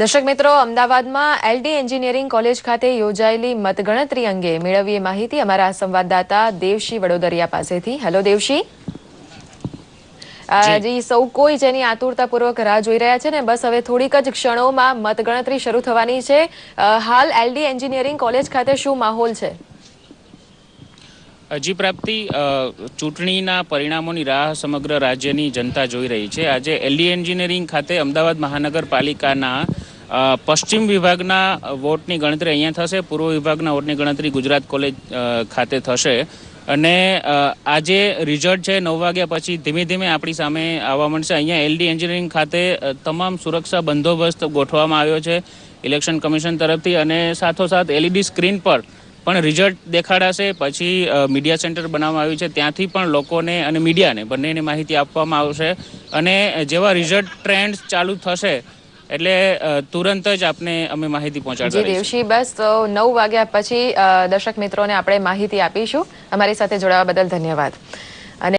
દર્શક મિત્રો, અમદાવાદમાં એલડી એન્જિનિયરિંગ કોલેજ ખાતે યોજાયેલી મતગણતરી અંગે મેળવીએ માહિતી અમારા સંવાદદાતા દેવશી વડોદરિયા પાસેથી. હેલો દેવશી. જી, સૌ કોઈ જેની આતુરતાપૂર્વક રાહ જોઈ રહ્યા છે ને, બસ હવે થોડીક જ ક્ષણોમાં મતગણતરી શરૂ થવાની છે. હાલ એલડી એન્જિનિયરિંગ કોલેજ ખાતે શું માહોલ છે? હજી પ્રાપ્તિ ચૂંટણીના પરિણામોની રાહ સમગ્ર રાજ્યની જનતા જોઈ રહી છે. આજે એલડી એન્જિનિયરિંગ ખાતે અમદાવાદ મહાનગરપાલિકાના પશ્ચિમ વિભાગના વોટની ગણતરી અહીંયા થશે. પૂર્વ વિભાગના વોટની ગણતરી ગુજરાત કોલેજ ખાતે થશે. અને આજે રિઝલ્ટ છે 9 વાગ્યા પછી ધીમે ધીમે આપણી સામે આવવા મળશે. અહીંયા એલડી એન્જિનિયરિંગ ખાતે તમામ સુરક્ષા બંદોબસ્ત ગોઠવવામાં આવ્યો છે ઇલેક્શન કમિશન તરફથી, અને સાથોસાથ એલઈડી સ્ક્રીન પર પણ રિઝલ્ટ દેખાડાશે. પછી મીડિયા સેન્ટર બનાવવામાં આવ્યું છે, ત્યાંથી પણ લોકોને અને મીડિયાને બંનેને માહિતી આપવામાં આવશે. અને જેવા રિઝલ્ટ ટ્રેન્ડ ચાલુ થશે એટલે તુરંત જ આપને અમે માહિતી પહોંચાડતા રહીશું. દેવશી, બસ 9 વાગ્યા પછી દર્શક મિત્રોને આપણે માહિતી આપીશું. અમારી સાથે જોડાવા બદલ ધન્યવાદ.